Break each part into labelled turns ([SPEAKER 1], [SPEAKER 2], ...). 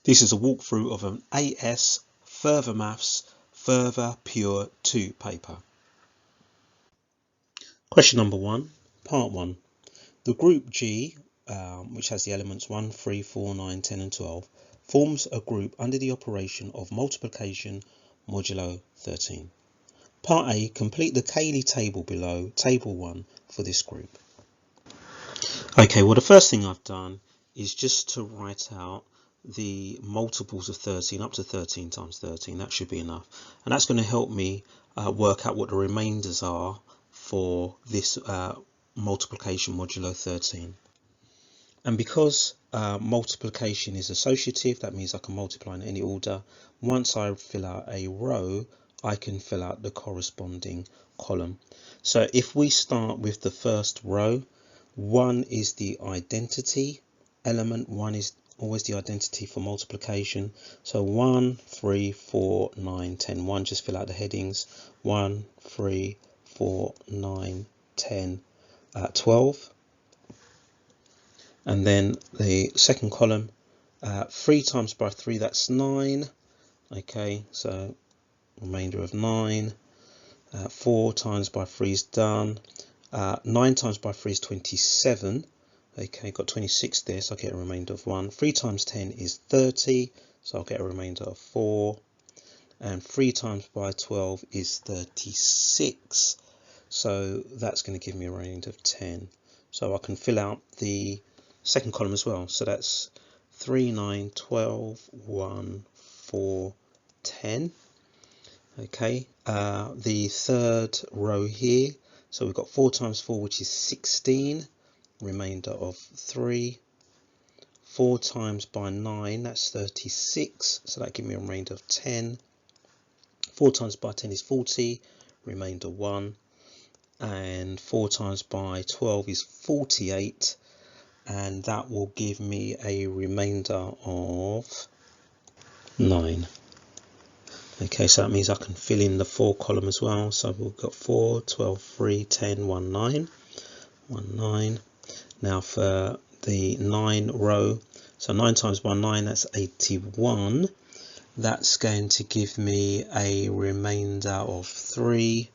[SPEAKER 1] This is a walkthrough of an AS Further Maths Further Pure 2 paper. Question number 1, part 1. The group G, which has the elements 1, 3, 4, 9, 10 and 12, forms a group under the operation of multiplication modulo 13. Part A, complete the Cayley table below, table 1 for this group. Okay, well the first thing I've done is just to write out the multiples of 13 up to 13 times 13. That should be enough, and that's going to help me work out what the remainders are for this multiplication modulo 13. And because multiplication is associative, that means I can multiply in any order. Once I fill out a row, I can fill out the corresponding column. So if we start with the first row, 1 is the identity element. 1 is always the identity for multiplication. So 1, 3, 4, 9, 10. 1, just fill out the headings. 1, 3, 4, 9, 10, 12. And then the second column, 3 times by 3, that's 9. Okay, so remainder of 9. 4 times by 3 is done. 9 times by 3 is 27. Okay, got 26 there, so I'll get a remainder of 1. 3 times 10 is 30, so I'll get a remainder of 4. And 3 times by 12 is 36, so that's going to give me a remainder of 10. So I can fill out the second column as well. So that's 3, 9, 12, 1, 4, 10. Okay, the third row here, so we've got 4 times 4, which is 16, remainder of 3. 4 times by 9, that's 36, so that gives me a remainder of 10. 4 times by 10 is 40, remainder 1. And 4 times by 12 is 48, and that will give me a remainder of 9. Okay, so that means I can fill in the 4 column as well. So we've got 4, 12, 3, 10, 1, 9, 1, 9. Now for the 9 row, so 9 times by 9, that's 81. That's going to give me a remainder of 3.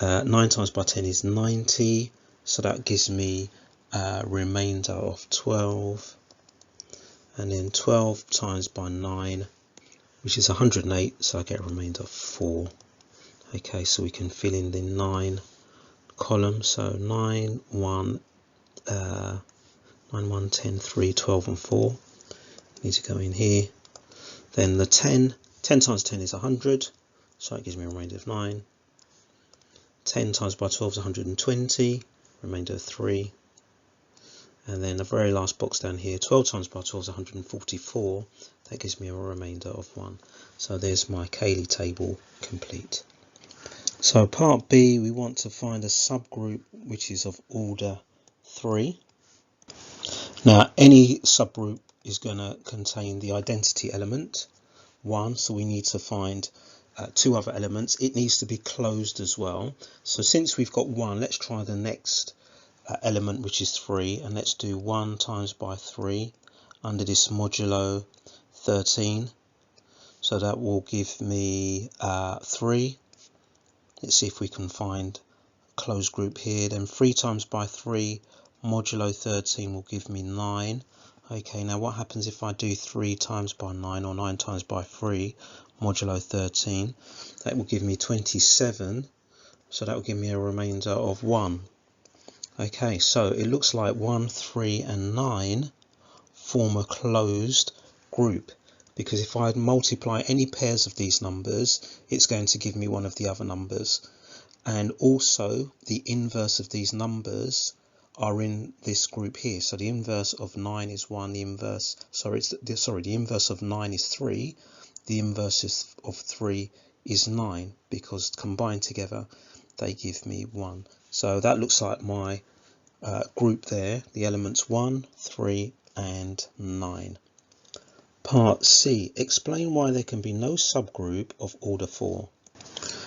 [SPEAKER 1] 9 times by 10 is 90, so that gives me a remainder of 12. And then 12 times by 9, which is 108, so I get a remainder of 4. Okay, so we can fill in the 9 column. So 9, 1, 9, 1, 10, 3, 12 and 4 need to go in here. Then the 10 times 10 is 100, so it gives me a remainder of 9. 10 times by 12 is 120, remainder of 3. And then the very last box down here, 12 times by 12 is 144. That gives me a remainder of 1. So there's my Cayley table complete. So part B, we want to find a subgroup which is of order 3. Now any subgroup is going to contain the identity element 1, so we need to find 2 other elements. It needs to be closed as well. So since we've got 1, let's try the next element, which is 3, and let's do 1 times by 3 under this modulo 13. So that will give me 3. Let's see if we can find a closed group here. Then 3 times by 3 modulo 13 will give me 9. Okay, now what happens if I do 3 times by 9 or 9 times by 3 modulo 13? That will give me 27, so that will give me a remainder of 1. Okay, so it looks like 1, 3 and 9 form a closed group, because if I multiply any pairs of these numbers, it's going to give me one of the other numbers. And also the inverse of these numbers are in this group here. So the inverse of 9 is 1, the inverse of 9 is 3, the inverse of 3 is 9, because combined together they give me 1. So that looks like my group there, the elements 1, 3 and 9. Part C, explain why there can be no subgroup of order 4.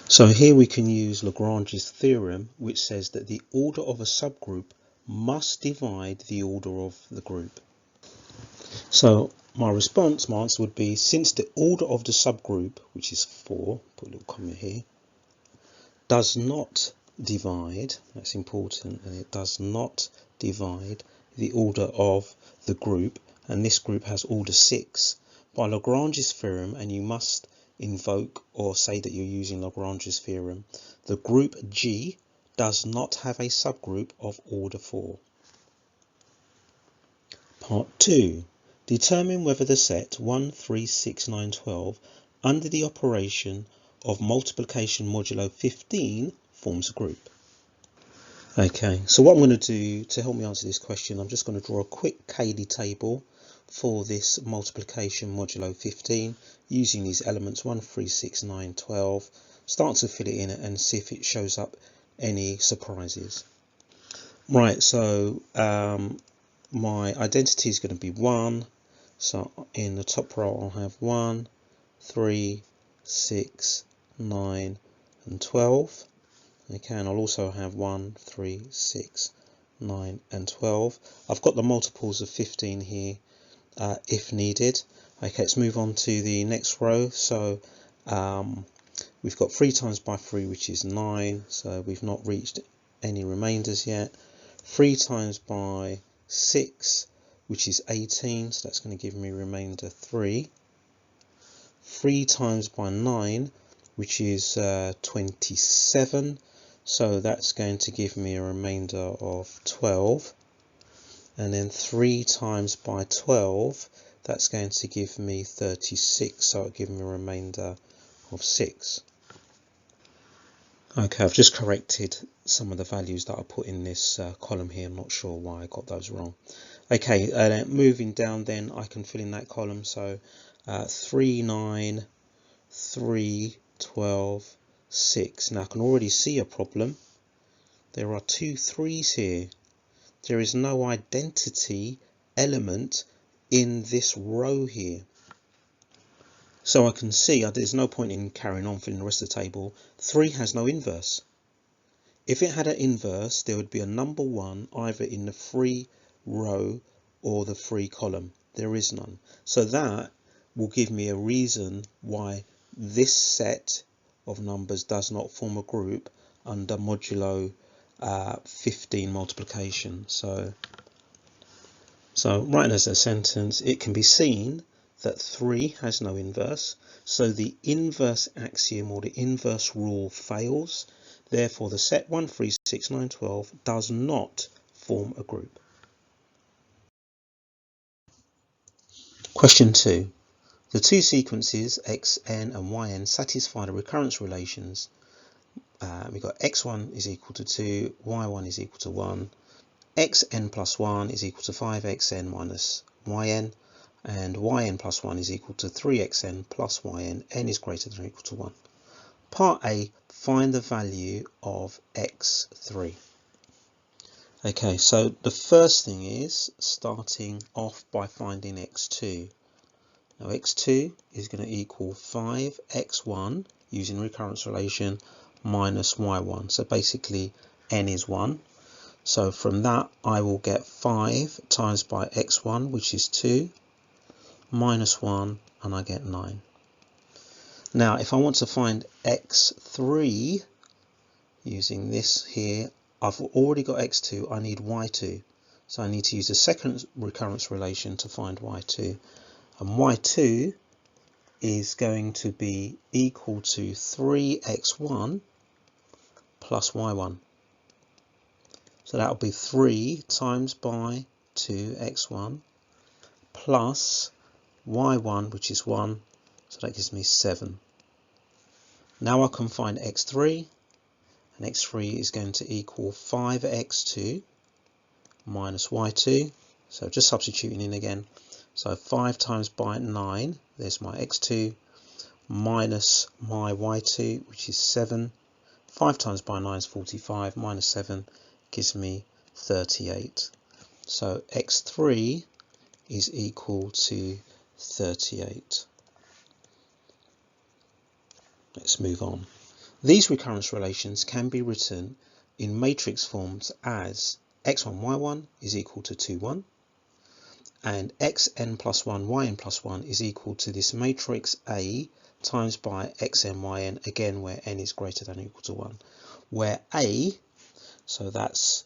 [SPEAKER 1] So here we can use Lagrange's theorem, which says that the order of a subgroup must divide the order of the group. So my answer would be, since the order of the subgroup, which is 4, put a little comma here, does not divide, that's important, and it does not divide the order of the group, and this group has order 6, by Lagrange's theorem, and you must invoke or say that you're using Lagrange's theorem, the group G does not have a subgroup of order 4. Part 2. Determine whether the set 1, 3, 6, 9, 12 under the operation of multiplication modulo 15 forms a group. Okay, so what I'm going to do to help me answer this question, I'm just going to draw a quick Cayley table for this multiplication modulo 15 using these elements 1, 3, 6, 9, 12. Start to fill it in and see if it shows up any surprises. Right, so my identity is going to be 1, so in the top row I'll have 1, 3, 6, 9 and 12. Okay, and I'll also have 1, 3, 6, 9 and 12. I've got the multiples of 15 here if needed. Okay, let's move on to the next row. So we've got 3 times by 3, which is 9, so we've not reached any remainders yet. 3 times by 6, which is 18, so that's going to give me remainder 3. 3 times by 9, which is 27, so that's going to give me a remainder of 12. And then 3 times by 12, that's going to give me 36, so it'll give me a remainder of 6. Okay, I've just corrected some of the values that I put in this column here. I'm not sure why I got those wrong. Okay, moving down then, I can fill in that column. So 3, 9, 3, 12, 6. Now I can already see a problem. There are 2 3s here. There is no identity element in this row here. So I can see there's no point in carrying on filling the rest of the table. 3 has no inverse. If it had an inverse, there would be a number 1 either in the 3 row or the 3 column. There is none. So that will give me a reason why this set of numbers does not form a group under modulo 15 multiplication. So writing as a sentence, it can be seen that 3 has no inverse, so the inverse axiom or the inverse rule fails. Therefore, the set 1, 3, 6, 9, 12 does not form a group. Question 2. The two sequences xn and yn satisfy the recurrence relations. We've got x1 is equal to 2, y1 is equal to 1, xn plus 1 is equal to 5xn minus yn, and yn plus 1 is equal to 3xn plus yn, n is greater than or equal to 1. Part A, find the value of x3. Okay, so the first thing is starting off by finding x2. Now x2 is going to equal 5x1 using recurrence relation minus y1. So basically n is 1. So from that I will get 5 times by x1, which is 2, minus 1, and I get 9. Now if I want to find x3 using this here, I've already got x2, I need y2. So I need to use the second recurrence relation to find y2. And y2 is going to be equal to 3x1 plus y1. So that will be 3 times by 2x1 plus y1, which is 1, so that gives me 7. Now I can find x3, and x3 is going to equal 5x2 minus y2, so just substituting in again. So 5 times by 9, there's my x2, minus my y2, which is 7. 5 times by 9 is 45, minus 7 gives me 38. So x3 is equal to 38. Let's move on. These recurrence relations can be written in matrix forms as x1, y1 is equal to 2, 1, and xn plus 1, yn plus 1 is equal to this matrix A times by xn, yn, again where n is greater than or equal to 1, where A, so that's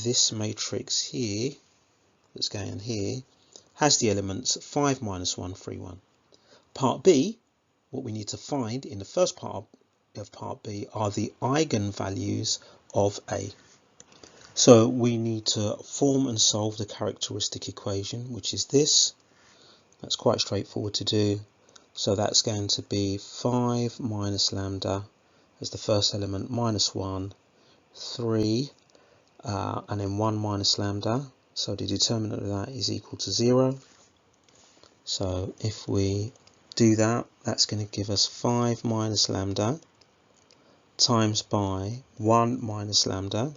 [SPEAKER 1] this matrix here, that's going here, has the elements 5, minus 1, 3, 1. Part B, what we need to find in the first part of part B are the eigenvalues of A. So we need to form and solve the characteristic equation, which is this. That's quite straightforward to do. So that's going to be 5 minus lambda as the first element, minus 1, 3, and then 1 minus lambda. So the determinant of that is equal to 0. So if we do that, that's going to give us 5 minus lambda times by 1 minus lambda,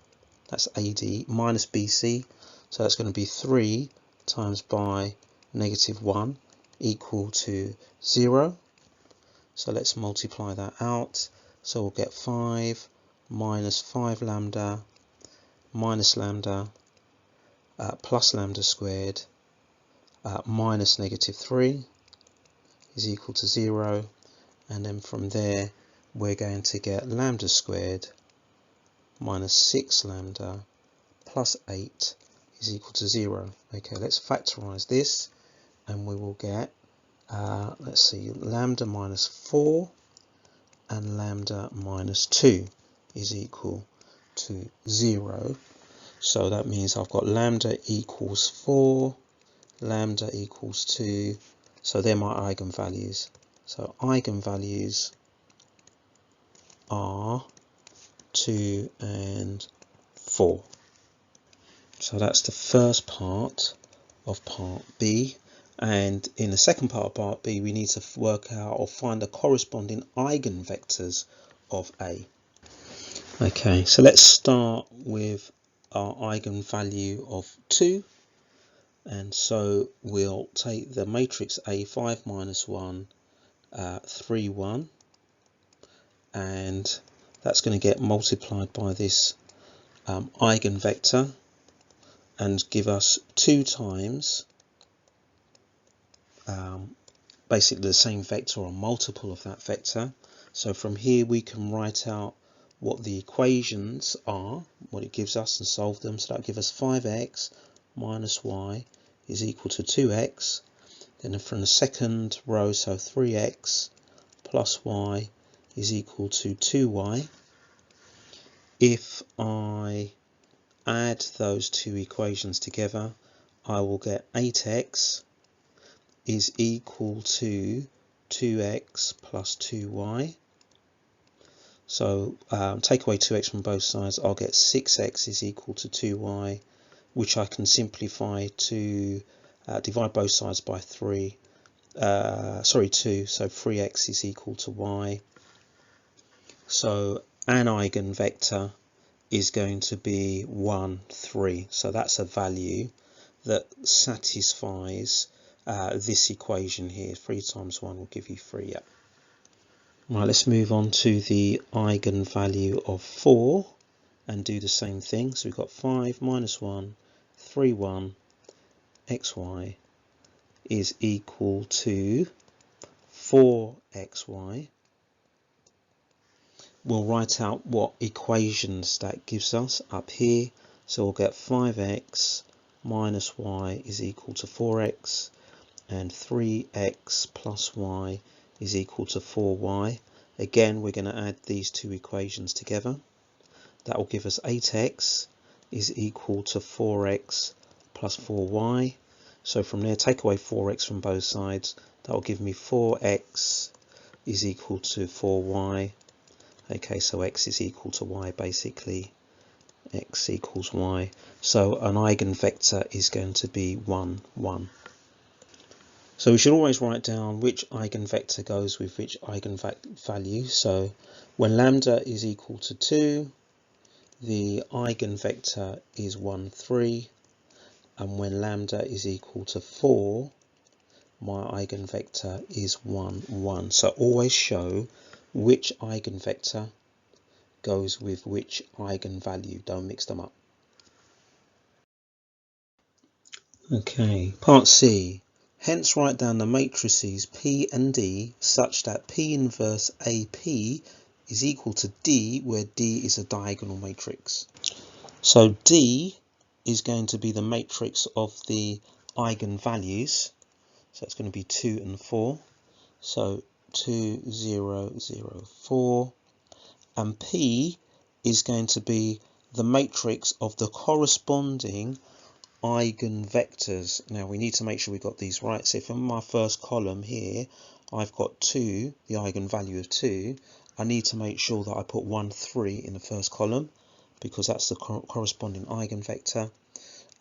[SPEAKER 1] that's AD, minus BC, so that's going to be 3 times by negative 1 equal to 0. So let's multiply that out. So we'll get 5 minus 5 lambda minus lambda plus lambda squared minus negative 3 is equal to 0. And then from there we're going to get lambda squared minus 6 lambda plus 8 is equal to 0. Okay, let's factorize this and we will get, let's see, lambda minus 4 and lambda minus 2 is equal to 0. So that means I've got lambda equals 4, lambda equals 2. So they're my eigenvalues. So eigenvalues are 2 and 4. So that's the first part of part B. And in the second part of part B, we need to work out or find the corresponding eigenvectors of A. Okay, so let's start with our eigenvalue of 2. And so we'll take the matrix A, 5 minus 1, 3, 1. And that's going to get multiplied by this eigenvector and give us 2 times basically the same vector or multiple of that vector. So from here we can write out what the equations are, what it gives us, and solve them. So that'll give us 5x minus y is equal to 2x. Then from the second row, so 3x plus y is equal to 2y. If I add those two equations together, I will get 8x is equal to 2x plus 2y. So take away 2x from both sides, I'll get 6x is equal to 2y, which I can simplify to divide both sides by 2, so 3x is equal to y. So an eigenvector is going to be 1, 3. So that's a value that satisfies this equation here. 3 times 1 will give you 3. Yeah. Right, let's move on to the eigenvalue of 4 and do the same thing. So we've got 5 minus 1, 3, 1, xy is equal to 4xy. We'll write out what equations that gives us up here. So we'll get 5x minus y is equal to 4x, and 3x plus y is equal to 4y. Again, we're going to add these two equations together. That will give us 8x is equal to 4x plus 4y. So from there, take away 4x from both sides. That will give me 4x is equal to 4y. Okay, so x is equal to y basically. X equals y. So an eigenvector is going to be 1, 1. So we should always write down which eigenvector goes with which eigenvalue. So when lambda is equal to 2, the eigenvector is 1, 3. And when lambda is equal to 4, my eigenvector is 1, 1. So always show which eigenvector goes with which eigenvalue. Don't mix them up. Okay, part C. Hence write down the matrices P and D such that P inverse AP is equal to D, where D is a diagonal matrix. So D is going to be the matrix of the eigenvalues. So it's going to be 2 and 4. So 2, 0, 0, 4. And P is going to be the matrix of the corresponding eigenvectors. Now we need to make sure we got these right. So from my first column here, I've got 2, the eigenvalue of 2. I need to make sure that I put 1, 3 in the first column, because that's the corresponding eigenvector.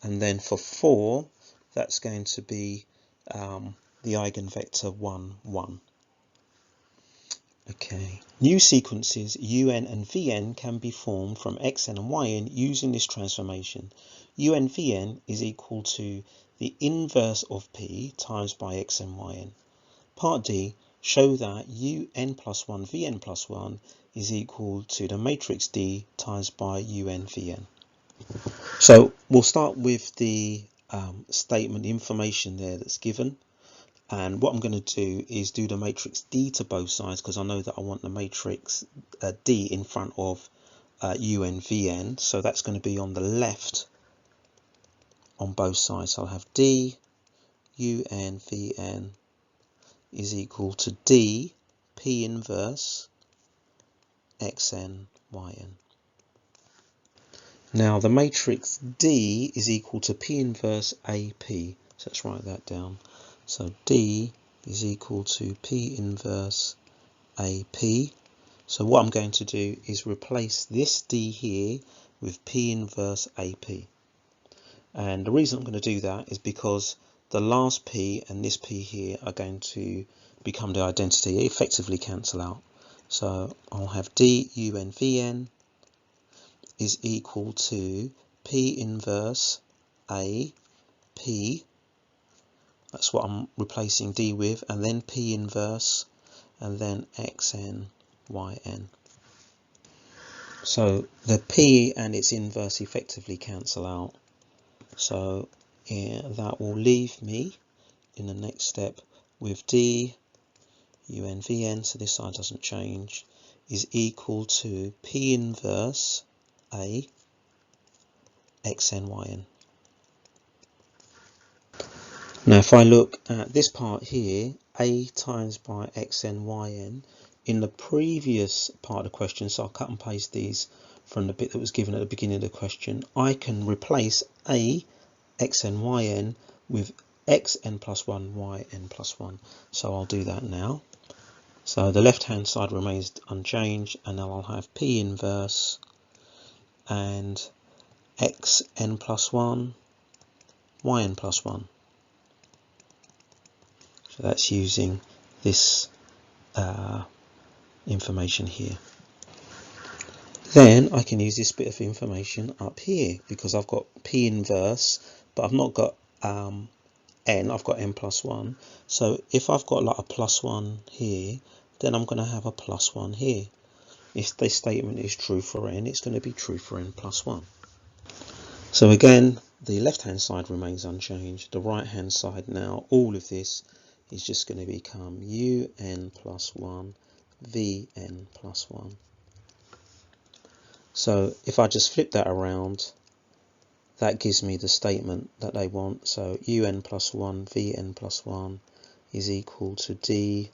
[SPEAKER 1] And then for 4, that's going to be the eigenvector 1, 1. Okay. New sequences un and vn can be formed from xn and yn using this transformation. Un vn is equal to the inverse of p times by xn yn. Part D, show that un plus 1 vn plus 1 is equal to the matrix D times by un vn. So we'll start with the statement, information there that's given. And what I'm going to do is do the matrix D to both sides, because I know that I want the matrix D in front of un vn. So that's going to be on the left on both sides. So I'll have D un vn is equal to D P inverse xn yn. Now the matrix D is equal to P inverse AP. So let's write that down. So D is equal to P inverse AP. So what I'm going to do is replace this D here with P inverse AP. And the reason I'm going to do that is because the last P and this P here are going to become the identity, they effectively cancel out. So I'll have D un vn is equal to P inverse AP. That's what I'm replacing D with, and then P inverse, and then xn yn. So the P and its inverse effectively cancel out. So yeah, that will leave me in the next step with D un vn, so this side doesn't change, is equal to P inverse A xn yn. Now if I look at this part here, A times by xn yn, in the previous part of the question, so I'll cut and paste these from the bit that was given at the beginning of the question, I can replace A xn yn with xn plus 1 yn plus 1. So I'll do that now. So the left hand side remains unchanged, and now I'll have P inverse and xn plus 1 yn plus 1. So that's using this information here. Then I can use this bit of information up here, because I've got P inverse, but I've not got n, I've got n plus 1. So if I've got like a plus 1 here, then I'm going to have a plus 1 here. If this statement is true for n, it's going to be true for n plus 1. So again, the left hand side remains unchanged. The right hand side now, all of this is just going to become un plus 1 vn plus 1. So if I just flip that around, that gives me the statement that they want. So un plus 1 vn plus 1 is equal to D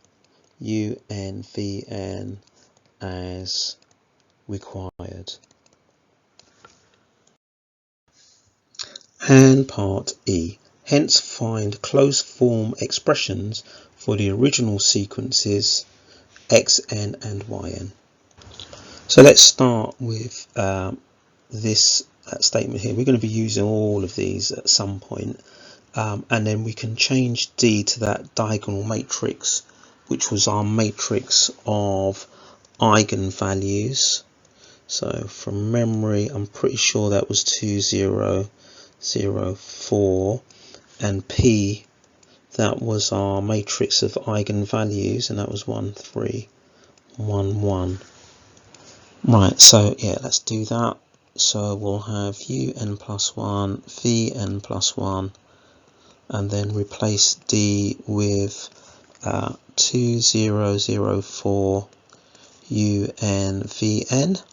[SPEAKER 1] un vn as required. And part E. Hence find closed form expressions for the original sequences xn and yn. So let's start with this statement here. We're going to be using all of these at some point, and then we can change D to that diagonal matrix, which was our matrix of eigenvalues. So from memory, I'm pretty sure that was 2, 0, 0, 4, and P, that was our matrix of eigenvalues, and that was 1, 3, 1, 1. Right, so yeah, let's do that. So we'll have un plus 1 vn plus 1 and then replace D with 2004 UNVN.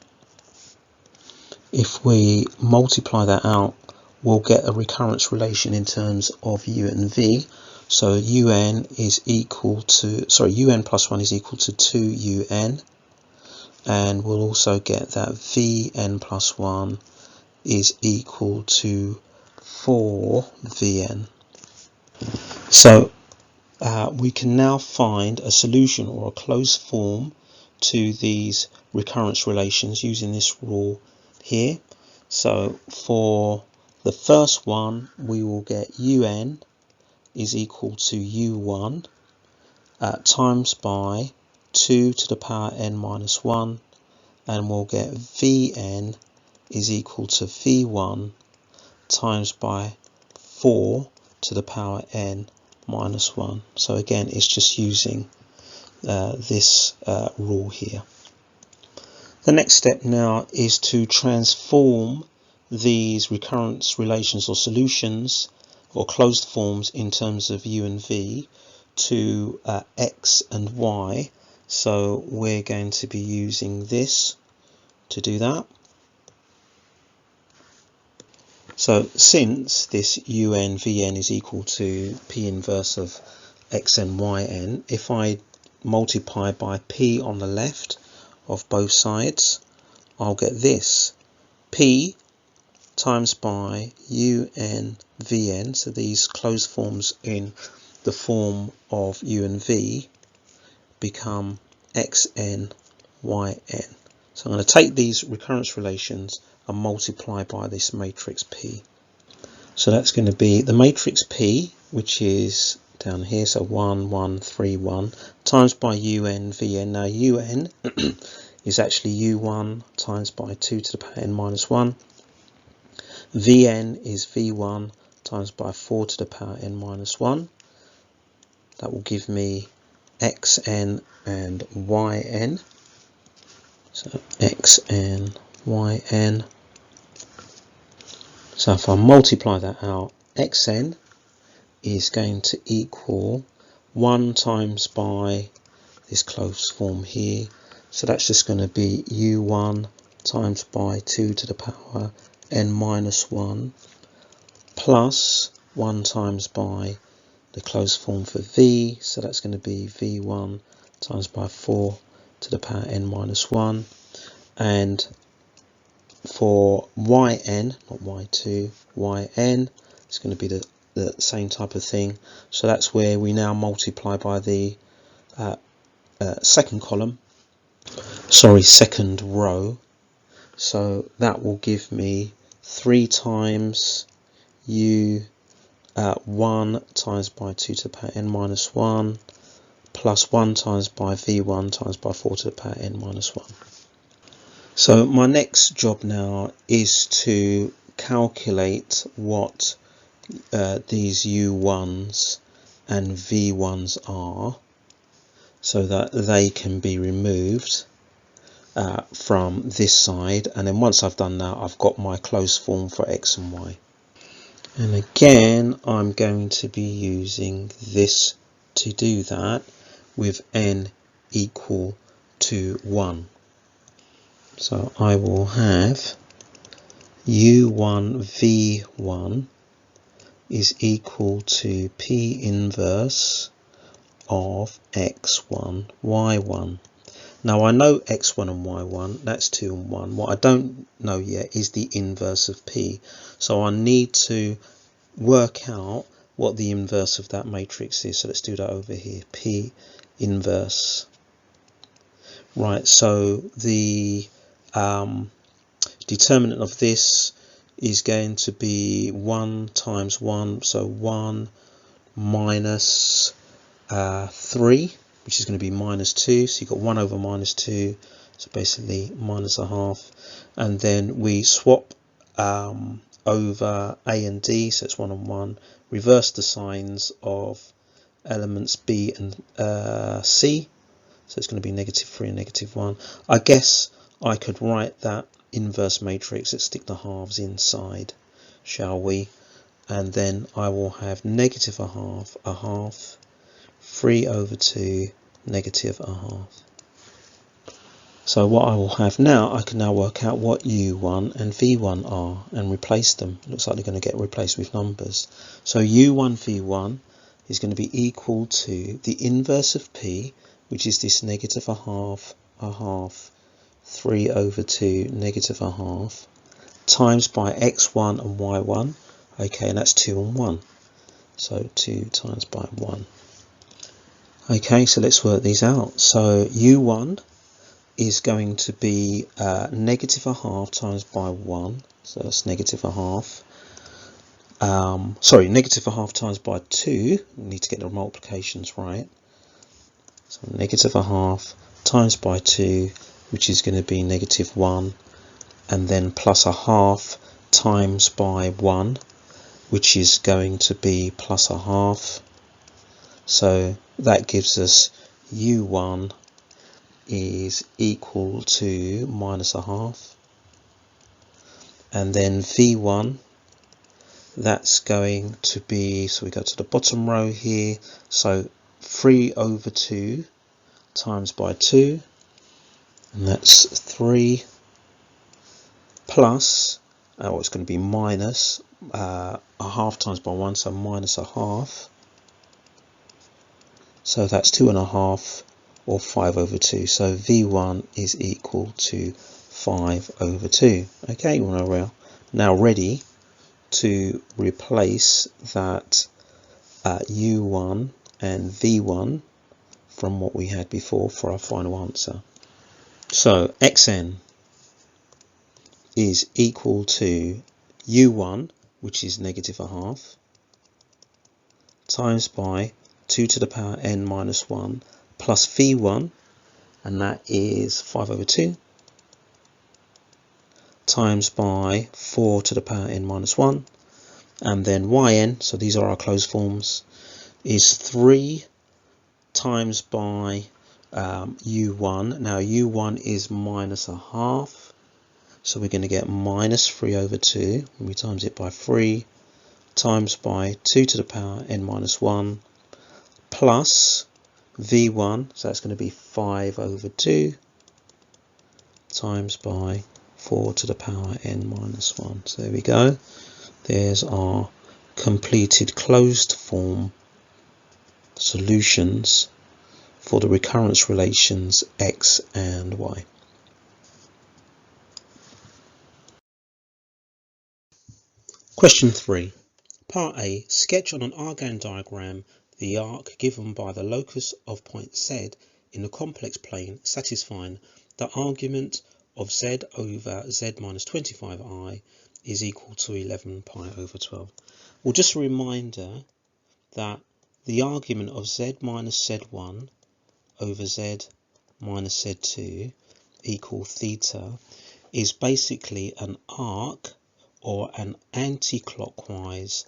[SPEAKER 1] If we multiply that out, we'll get a recurrence relation in terms of U and V. So UN is equal to, UN plus 1 is equal to 2UN, and we'll also get that Vn plus 1 is equal to 4Vn. So we can now find a solution or a closed form to these recurrence relations using this rule here. So for the first one, we will get UN is equal to U1 times by 2 to the power n minus 1, and we'll get Vn is equal to V1 times by 4 to the power n minus 1. So again, it's just using this rule here. The next step now is to transform these recurrence relations or solutions or closed forms in terms of U and V to X and Y. So we're going to be using this to do that. So since this UN Vn is equal to P inverse of Xn Yn, if I multiply by P on the left of both sides, I'll get this P times by UN Vn, so these closed forms in the form of U and V become Xn Yn. So I'm going to take these recurrence relations and multiply by this matrix P. So that's going to be the matrix P, which is down here, so 1, 1, 3, 1, times by UN Vn. Now UN is actually U1 times by 2 to the power n minus 1. Vn is V1 times by 4 to the power n minus 1. That will give me Xn and Yn. So Xn, Yn. So if I multiply that out, Xn is going to equal 1 times by this closed form here. So that's just going to be U1 times by 2 to the power n minus 1 plus 1 times by the closed form for V. So that's going to be V1 times by 4 to the power n minus 1. And for Yn, not Y2, Yn, it's going to be the same type of thing. So that's where we now multiply by the second row. So that will give me 3 times U1 times by 2 to the power n minus 1 plus 1 times by V1 times by 4 to the power n minus 1. So my next job now is to calculate what these U1s and V1s are, so that they can be removed from this side, and then once I've done that, I've got my closed form for X and Y. And again, I'm going to be using this to do that with n equal to 1. So I will have U1 V1 is equal to P inverse of X1 Y1. Now I know X1 and Y1, that's 2 and 1. What I don't know yet is the inverse of P. So I need to work out what the inverse of that matrix is. So let's do that over here, P inverse. Right, so the determinant of this is going to be 1 times 1, so 1 minus 3, which is going to be minus 2, so you've got 1 over minus 2, so basically minus a half, and then we swap over A and D, so it's 1 and 1, reverse the signs of elements B and C, so it's going to be negative 3 and negative 1. I guess I could write that inverse matrix, let's stick the halves inside, shall we? and then I will have negative a half, 3 over 2, negative a half. So what I will have now, I can now work out what U1 and V1 are and replace them. Looks like they're going to get replaced with numbers. So U1 V1 is going to be equal to the inverse of P, which is this negative a half, 3 over 2, negative a half, times by X1 and Y1. Okay, and that's 2 and 1. So 2 times by 1. Okay, so let's work these out. So U1 is going to be negative a half times by 1, so that's negative a half. Negative a half times by 2, we need to get the multiplications right. So negative a half times by 2, which is going to be negative 1, and then plus a half times by 1, which is going to be plus a half. So that gives us U1 is equal to minus a half, and then V1, that's going to be, so we go to the bottom row here, so 3 over 2 times by 2, and that's 3, plus, it's going to be minus a half times by 1, so minus a half, so that's 2.5, or 5 over 2. So V1 is equal to 5 over 2. Okay, we're now ready to replace that U1 and V1 from what we had before for our final answer. So Xn is equal to U1, which is negative a half, times by 2 to the power n minus 1, plus V1, and that is 5 over 2, times by 4 to the power n minus 1, and then Yn, so these are our closed forms, is 3 times by U1. Now U1 is minus a half, so we're going to get minus 3 over 2, and we times it by 3, times by 2 to the power n minus 1, plus V1, so that's going to be 5 over 2, times by 4 to the power n minus 1. So there we go. There's our completed closed form solutions for the recurrence relations x and y. Question 3. Part A. Sketch on an arcane diagram the arc given by the locus of point Z in the complex plane satisfying the argument of Z over Z minus 25i is equal to 11 pi over 12. Well, just a reminder that the argument of Z minus Z1 over Z minus Z2 equal theta is basically an arc or an anti-clockwise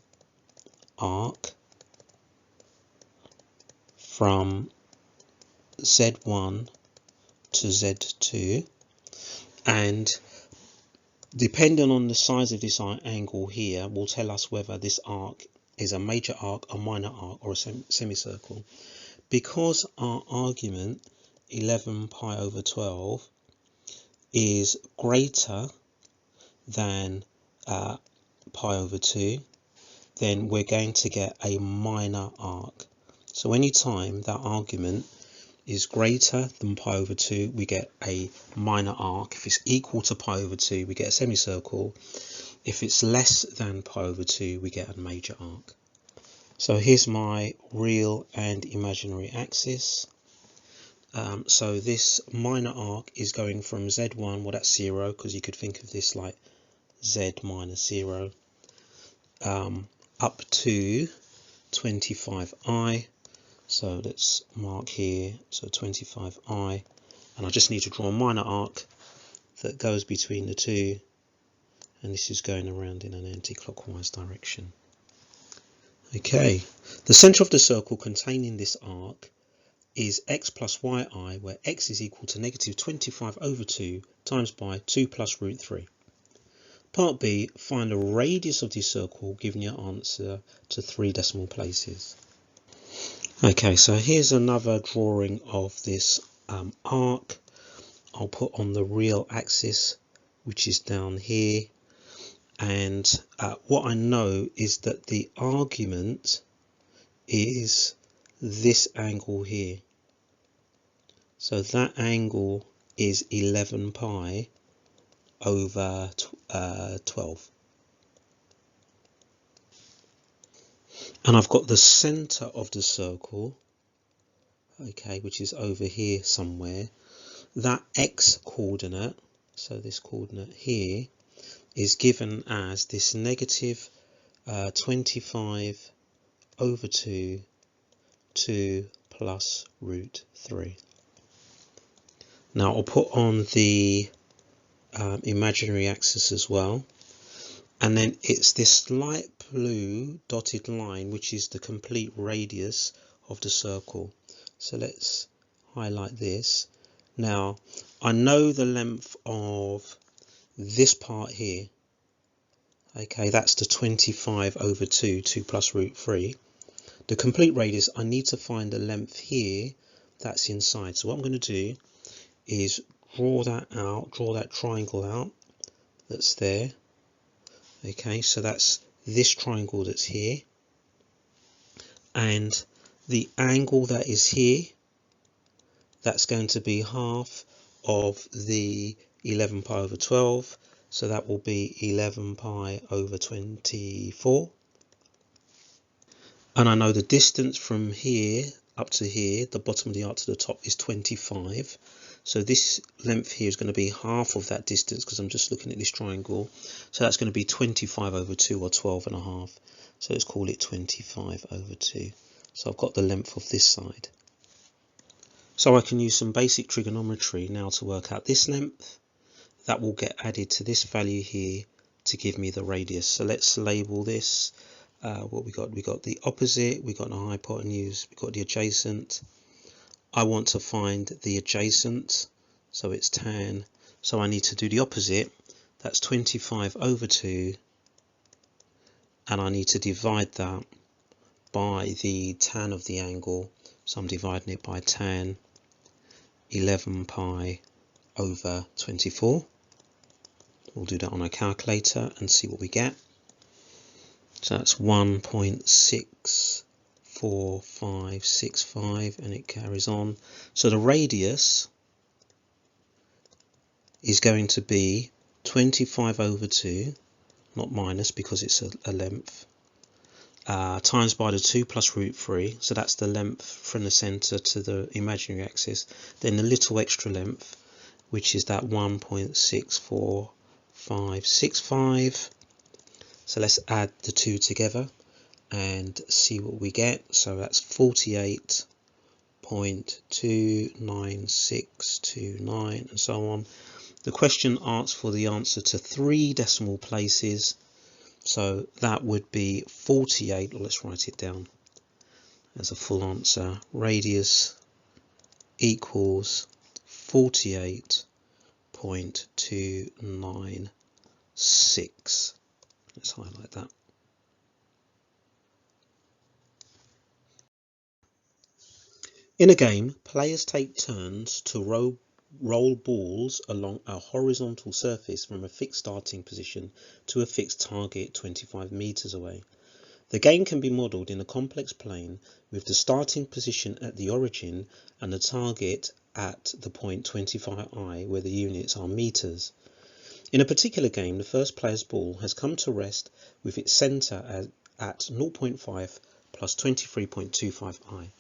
[SPEAKER 1] arc from Z1 to Z2, and depending on the size of this angle here will tell us whether this arc is a major arc, a minor arc, or a semicircle. Because our argument 11 pi over 12 is greater than pi over 2, then we're going to get a minor arc. So anytime that argument is greater than pi over 2, we get a minor arc. If it's equal to pi over 2, we get a semicircle. If it's less than pi over 2, we get a major arc. So here's my real and imaginary axis. So this minor arc is going from Z1, well that's 0, because you could think of this like Z minus 0, up to 25i. So let's mark here, so 25i, and I just need to draw a minor arc that goes between the two, and this is going around in an anti-clockwise direction. Okay, the centre of the circle containing this arc is x plus yi, where x is equal to negative 25 over 2 times by 2 plus root 3. Part B, find the radius of the circle, giving your answer to 3 decimal places. Okay, so here's another drawing of this arc. I'll put on the real axis, which is down here. And what I know is that the argument is this angle here. So that angle is 11 pi over 12. And I've got the center of the circle, okay, which is over here somewhere. That x coordinate, so this coordinate here, is given as this negative 25 over 2 plus root 3. Now I'll put on the imaginary axis as well, and then it's this light blue dotted line which is the complete radius of the circle. So let's highlight this. Now I know the length of this part here, okay, that's the 25 over 2 plus root 3. The complete radius, I need to find the length here that's inside. So what I'm going to do is draw that out, draw that triangle out that's there. Okay, so that's this triangle that's here, and the angle that is here, that's going to be half of the 11 pi over 12, so that will be 11 pi over 24. And I know the distance from here up to here, the bottom of the arc to the top, is 25. So this length here is going to be half of that distance, because I'm just looking at this triangle. So that's going to be 25 over 2, or 12 and a half. So let's call it 25 over 2. So I've got the length of this side. So I can use some basic trigonometry now to work out this length. That will get added to this value here to give me the radius. So let's label this. What we got? We got the opposite, we got the hypotenuse, we got the adjacent. I want to find the adjacent, so it's tan. So I need to do the opposite. That's 25 over 2, and I need to divide that by the tan of the angle. So I'm dividing it by tan 11 pi over 24. We'll do that on a calculator and see what we get. So that's 1.64565, and it carries on. So the radius is going to be 25 over 2, not minus because it's a length, times by the 2 plus root 3. So that's the length from the centre to the imaginary axis. Then the little extra length, which is that 1.64565. So let's add the two together and see what we get. So that's 48.29629 and so on. The question asks for the answer to 3 decimal places. So that would be 48, or let's write it down as a full answer. Radius equals 48.296. Let's highlight that. In a game, players take turns to roll balls along a horizontal surface from a fixed starting position to a fixed target 25 meters away. The game can be modelled in a complex plane with the starting position at the origin and the target at the point 25i, where the units are meters. In a particular game, the first player's ball has come to rest with its centre at 0.5 plus 23.25i.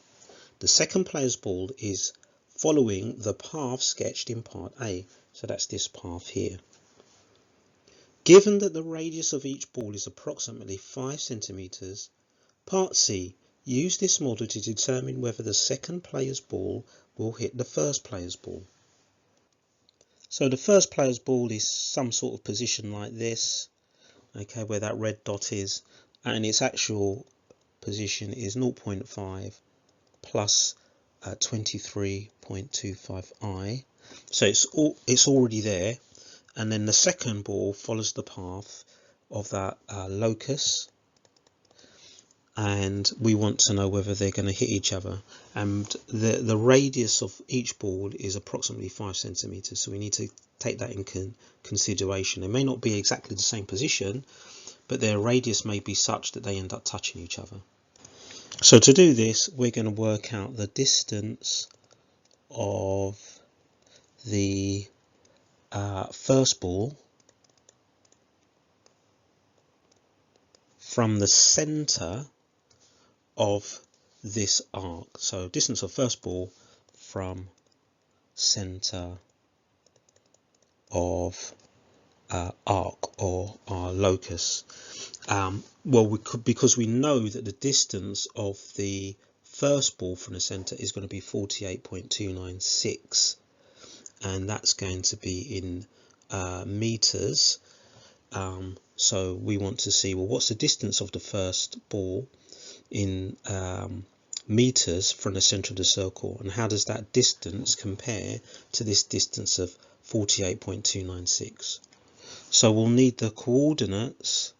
[SPEAKER 1] The second player's ball is following the path sketched in part A, so that's this path here. Given that the radius of each ball is approximately 5 centimeters, part C, use this model to determine whether the second player's ball will hit the first player's ball. So the first player's ball is some sort of position like this, okay, where that red dot is, and its actual position is 0.5 plus 23.25i. So it's already there. and then the second ball follows the path of that locus, and we want to know whether they're going to hit each other, and the radius of each ball is approximately 5 centimeters, so we need to take that in consideration. It may not be exactly the same position, but their radius may be such that they end up touching each other. So to do this, we're going to work out the distance of the first ball from the center of this arc. So distance of first ball from center of arc or our locus. Well, we could, because we know that the distance of the first ball from the center is going to be 48.296, and that's going to be in meters. So we want to see, well, what's the distance of the first ball in meters from the center of the circle, and how does that distance compare to this distance of 48.296? So we'll need the coordinates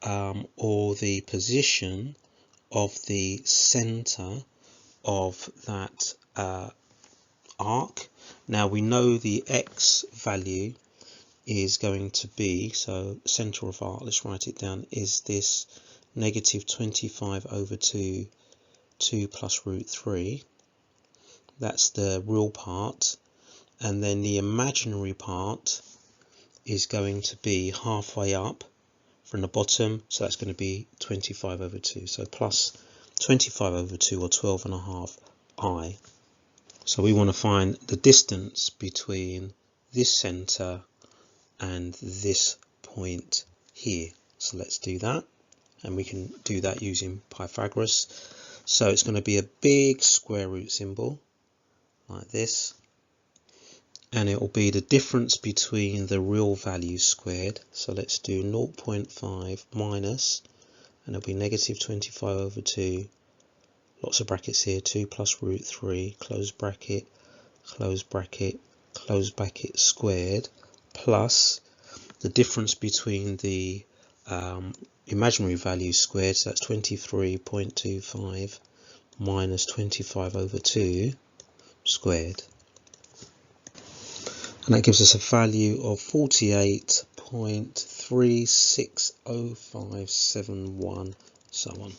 [SPEAKER 1] or the position of the center of that arc. Now we know the x value is going to be, so center of arc, let's write it down, is this negative 25 over 2 plus root 3. That's the real part, and then the imaginary part is going to be halfway up from the bottom, so that's going to be 25 over 2, so plus 25 over 2, or 12.5 I. So we want to find the distance between this center and this point here. So let's do that, and we can do that using Pythagoras. So it's going to be a big square root symbol like this, and it will be the difference between the real values squared. So let's do 0.5 minus, and it'll be negative 25 over 2, lots of brackets here, 2 plus root 3, close bracket, close bracket, close bracket squared, plus the difference between the imaginary values squared, so that's 23.25 minus 25 over 2 squared. And that gives us a value of 48.360571, so on.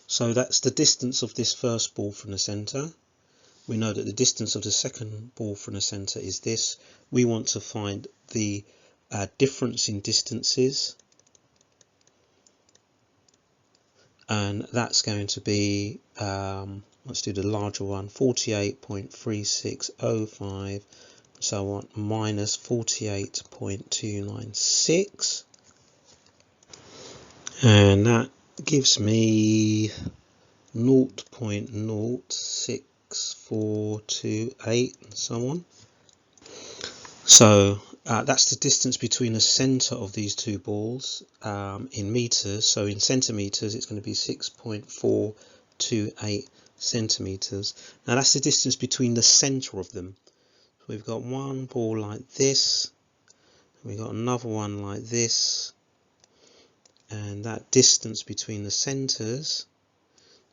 [SPEAKER 1] So that's the distance of this first ball from the center. We know that the distance of the second ball from the center is this. We want to find the difference in distances, and that's going to be, let's do the larger one, 48.3605, so on, minus 48.296, and that gives me 0.06428 and so on. So that's the distance between the center of these two balls in meters. So in centimeters it's going to be 6.428 centimeters. Now that's the distance between the center of them. So we've got one ball like this, and we've got another one like this, and that distance between the centers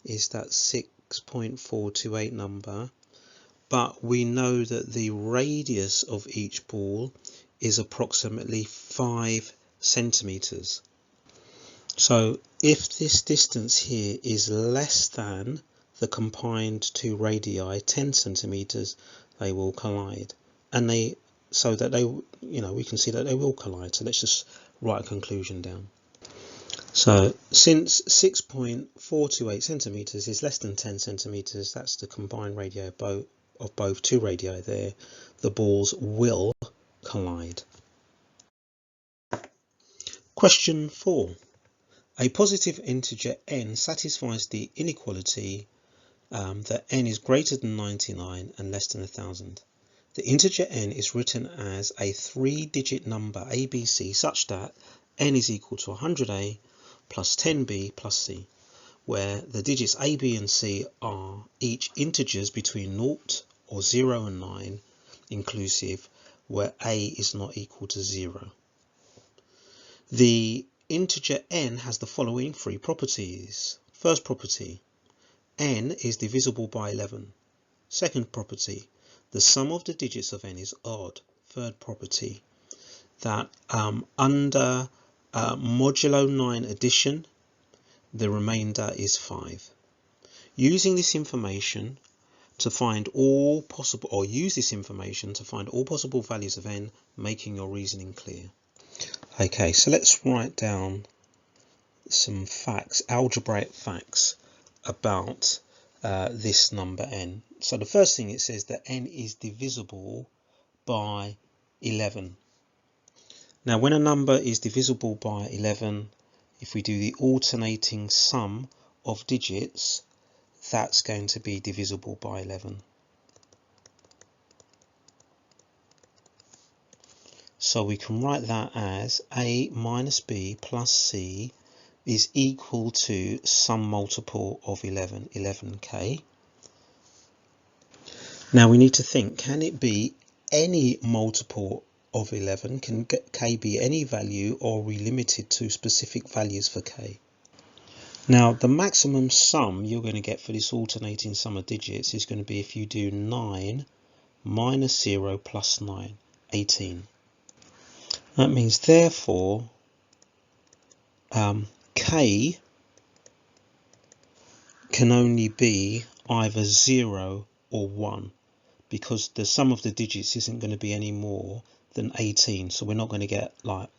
[SPEAKER 1] is that 6.428 number. But we know that the radius of each ball is approximately 5 centimeters. So if this distance here is less than the combined two radii 10 centimeters, they will collide, and we can see that they will collide. So let's just write a conclusion down. So since 6.428 centimeters is less than 10 centimeters, that's the combined radii of both two radii there, the balls will collide. Question 4. A positive integer n satisfies the inequality that n is greater than 99 and less than 1000. The integer n is written as a 3-digit number ABC such that n is equal to 100a plus 10b plus c, where the digits a, b and c are each integers between 0 or 0 and 9 inclusive, where a is not equal to 0. The integer n has the following 3 properties. First property, n is divisible by 11. Second property, the sum of the digits of n is odd. Third property, that under modulo 9 addition, the remainder is 5. Using this information to find all possible, or use this information to find all possible values of n, making your reasoning clear. Okay, so let's write down some facts, algebraic facts about this number n. So the first thing, it says that n is divisible by 11. Now when a number is divisible by 11, if we do the alternating sum of digits, that's going to be divisible by 11. So we can write that as a minus b plus c is equal to some multiple of 11, 11k. Now we need to think, can it be any multiple of 11? Can k be any value, or are we limited to specific values for k? Now the maximum sum you're going to get for this alternating sum of digits is going to be if you do 9 minus 0 plus 9, 18. That means therefore k can only be either 0 or 1, because the sum of the digits isn't going to be any more than 18, so we're not going to get like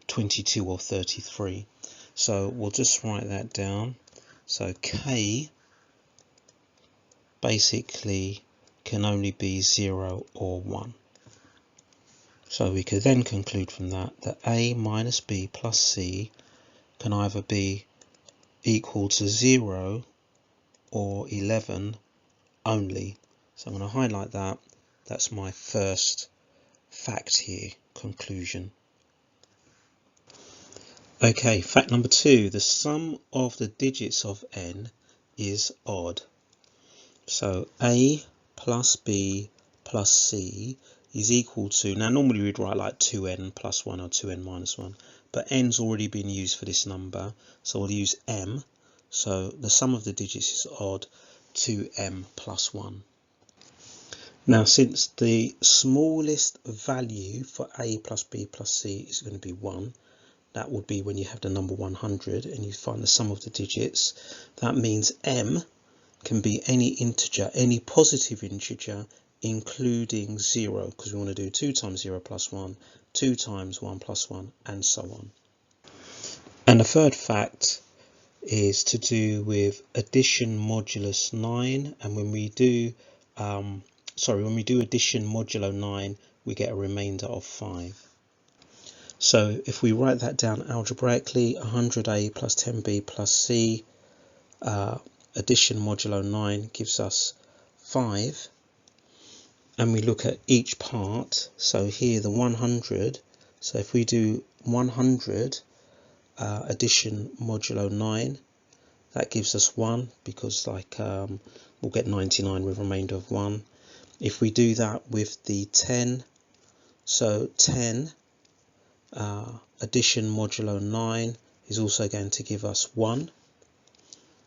[SPEAKER 1] 22 or 33. So we'll just write that down. So k basically can only be 0 or 1. So we could then conclude from that that a minus b plus c can either be equal to 0 or 11 only. So I'm going to highlight that. That's my first fact here, conclusion. Okay, fact number 2, the sum of the digits of n is odd. So a plus b plus c is equal to, now normally we'd write like 2n plus 1 or 2n minus 1, but n's already been used for this number, so we'll use m. So the sum of the digits is odd, 2m plus 1. Now since the smallest value for a plus b plus c is going to be 1, that would be when you have the number 100 and you find the sum of the digits. That means m can be any integer, any positive integer, including 0, because we want to do 2 times 0 plus 1, 2 times 1 plus 1, and so on. And the third fact is to do with addition modulus 9, and when we do addition modulo 9, we get a remainder of 5. So if we write that down algebraically, 100a plus 10b plus c, addition modulo 9 gives us 5. And we look at each part. So here the 100. So if we do 100 addition modulo 9, that gives us 1, because we'll get 99 with a remainder of 1. If we do that with the 10, so 10 addition modulo 9 is also going to give us 1.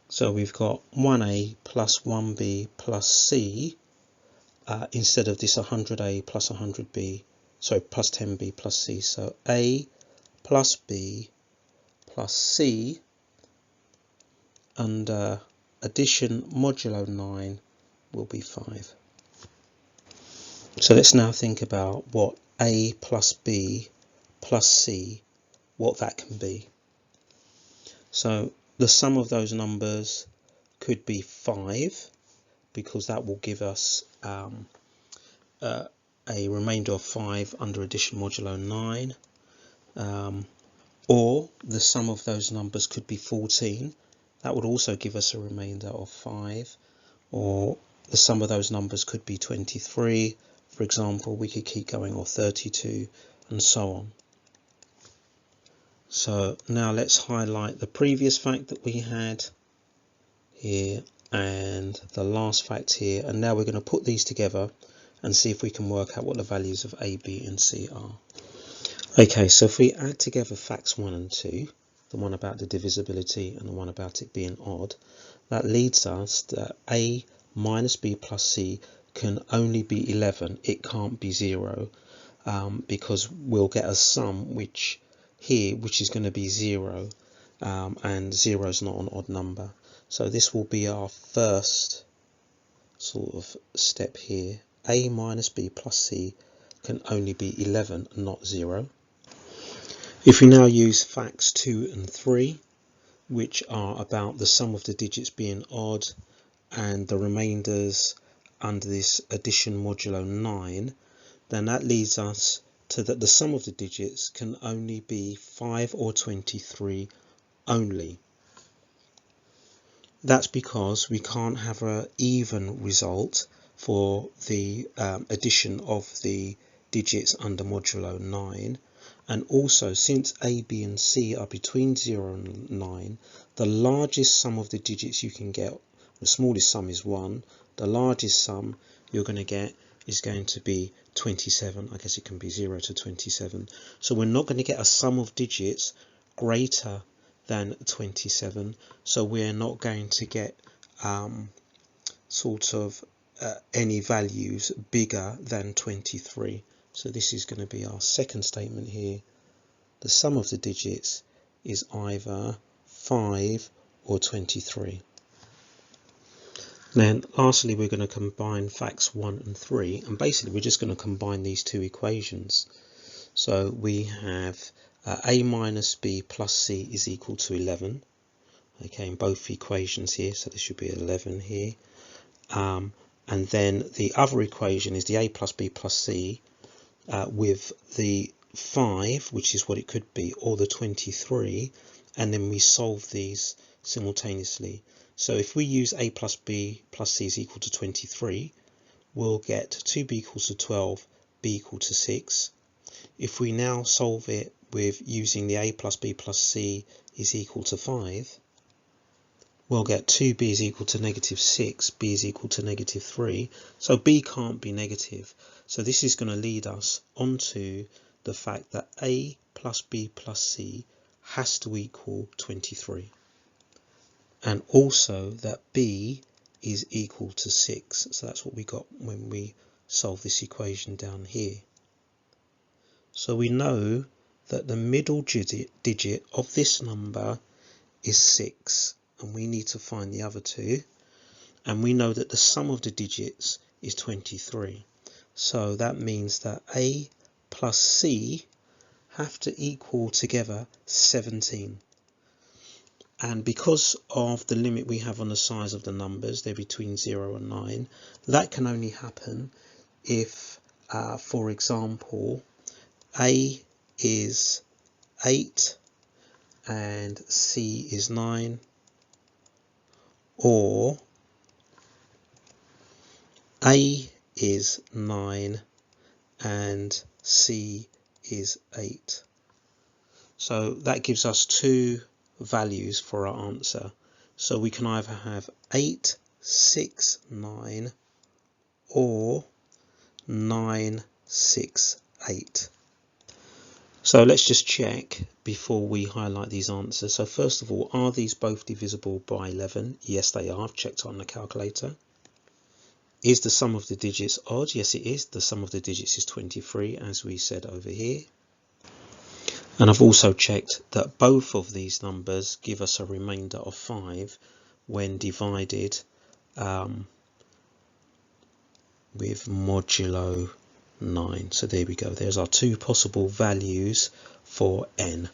[SPEAKER 1] So we've got 1a plus 1b plus c instead of this 100a plus 100b, sorry, plus 10b plus c. So a plus b plus c under addition modulo 9 will be 5. So let's now think about what a plus b plus c, what that can be. So the sum of those numbers could be 5, because that will give us a remainder of 5 under addition modulo 9. Or the sum of those numbers could be 14. That would also give us a remainder of 5. Or the sum of those numbers could be 23, for example. We could keep going, or 32, and so on. So now let's highlight the previous fact that we had here and the last fact here, and now we're going to put these together and see if we can work out what the values of A, B and C are. Okay, so if we add together facts 1 and 2, the one about the divisibility and the one about it being odd, that leads us that A minus B plus C can only be 11, it can't be 0, because we'll get a sum which is going to be 0, and 0 is not an odd number. So this will be our first sort of step here. A minus B plus C can only be 11, not 0. If we now use facts 2 and 3, which are about the sum of the digits being odd and the remainders under this addition modulo 9, then that leads us to that the sum of the digits can only be 5 or 23 only. That's because we can't have an even result for the addition of the digits under modulo 9. And also, since A, B and C are between 0 and 9, the largest sum of the digits you can get, the smallest sum is 1, the largest sum you're going to get is going to be 27. I guess it can be 0 to 27. So we're not going to get a sum of digits greater than 27. So we're not going to get any values bigger than 23. So this is going to be our second statement here. The sum of the digits is either 5 or 23. Then lastly, we're going to combine facts 1 and 3, and basically we're just going to combine these two equations. So we have A minus B plus C is equal to 11. Okay, in both equations here, so this should be 11 here. And then the other equation is the A plus B plus C with the 5, which is what it could be, or the 23, and then we solve these simultaneously. So if we use A plus B plus C is equal to 23, we'll get 2B equals to 12, B equal to 6. If we now solve it with using the A plus B plus C is equal to 5, we'll get 2B is equal to negative 6, B is equal to negative 3. So B can't be negative. So this is going to lead us onto the fact that A plus B plus C has to equal 23. And also that B is equal to 6. So that's what we got when we solve this equation down here. So we know that the middle digit of this number is 6. And we need to find the other two. And we know that the sum of the digits is 23. So that means that A plus C have to equal together 17. And because of the limit we have on the size of the numbers, they're between 0 and 9, that can only happen if, for example, A is 8 and C is 9, or A is 9 and C is 8. So that gives us two values for our answer. So we can either have 8, 6, 9 or 9, 6, 8. So let's just check before we highlight these answers. So first of all, are these both divisible by 11? Yes, they are. I've checked on the calculator. Is the sum of the digits odd? Yes, it is. The sum of the digits is 23, as we said over here. And I've also checked that both of these numbers give us a remainder of 5 when divided with modulo 9. So there we go. There's our two possible values for n.